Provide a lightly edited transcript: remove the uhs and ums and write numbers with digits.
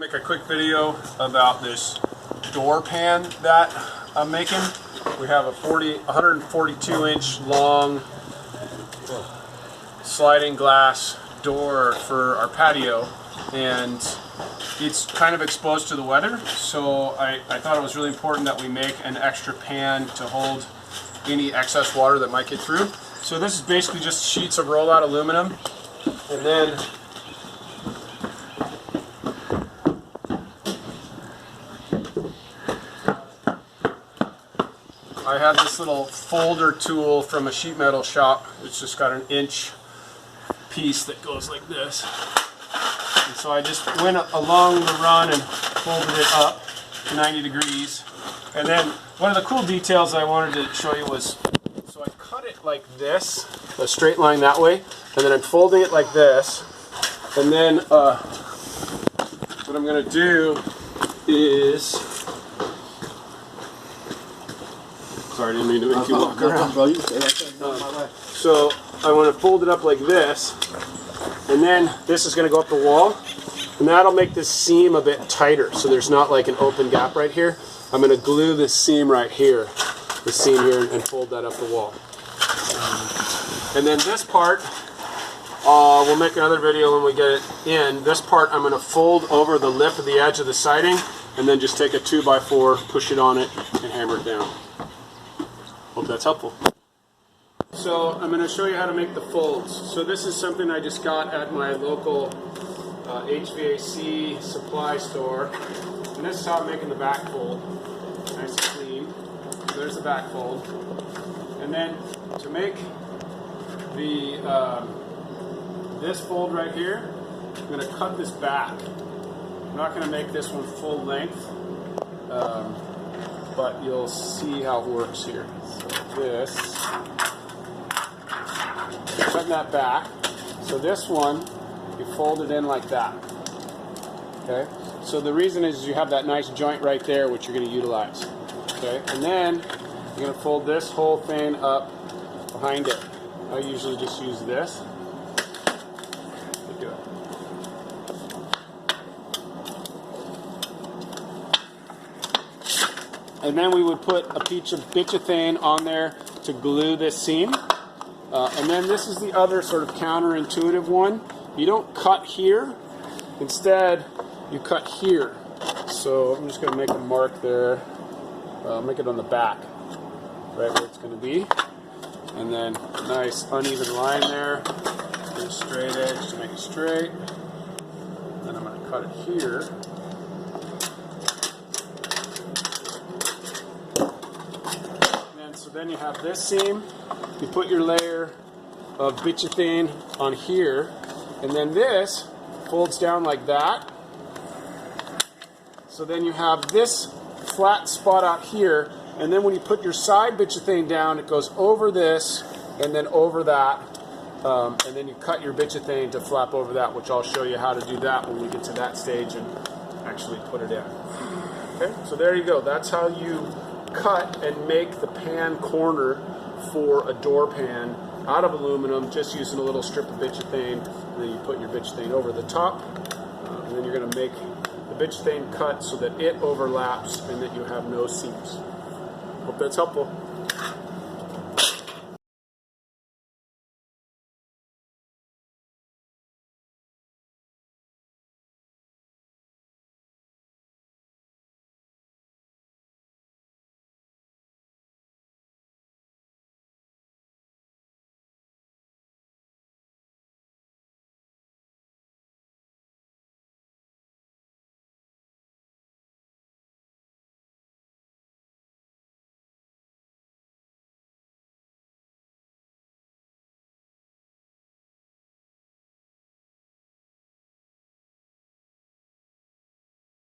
Make a quick video about this door pan that I'm making. We have a 142 inch long sliding glass door for our patio, and it's kind of exposed to the weather, so I thought it was really important that we make an extra pan to hold any excess water that might get through. So this is basically just sheets of rollout aluminum, and then I have this little folder tool from a sheet metal shop. It's just got an inch piece that goes like this. And so I just went along the run and folded it up to 90 degrees. And then one of the cool details I wanted to show you was, so I cut it like this, a straight line that way, and then I'm folding it like this. And then what I'm going to do is, sorry, I didn't mean to make you walk around. So I want to fold it up like this, and then this is going to go up the wall, and that'll make this seam a bit tighter, so there's not like an open gap right here. I'm going to glue this seam right here, and fold that up the wall. And then this part, we'll make another video when we get it in. This part I'm going to fold over the lip of the edge of the siding, and then just take a 2x4, push it on it, and hammer it down. Hope that's helpful. So I'm going to show you how to make the folds. So this is something I just got at my local HVAC supply store. And this is how I'm making the back fold. Nice and clean. So there's the back fold. And then to make the this fold right here, I'm going to cut this back. I'm not going to make this one full length, but you'll see how it works here. So this, cutting that back. So this one, you fold it in like that. Okay. So the reason is you have that nice joint right there, which you're going to utilize. Okay. And then you're going to fold this whole thing up behind it. I usually just use this. Do it. And then we would put a piece of bitchathane on there to glue this seam. And then this is the other sort of counterintuitive one. You don't cut here. Instead, you cut here. So I'm just going to make a mark there. Make it on the back, right where it's going to be. And then nice uneven line there. And a straight edge to make it straight. Then I'm going to cut it here. So then you have this seam, you put your layer of bitchathane on here, and then this folds down like that. So then you have this flat spot out here, and then when you put your side bitchathane down, it goes over this, and then over that, and then you cut your bitchathane to flap over that, which I'll show you how to do that when we get to that stage and actually put it in. Okay, so there you go. That's how you cut and make the pan corner for a door pan out of aluminum, just using a little strip of bitchathane, and then you put your bitchathane over the top, and then you're going to make the bitchathane cut so that it overlaps and that you have no seams. Hope that's helpful.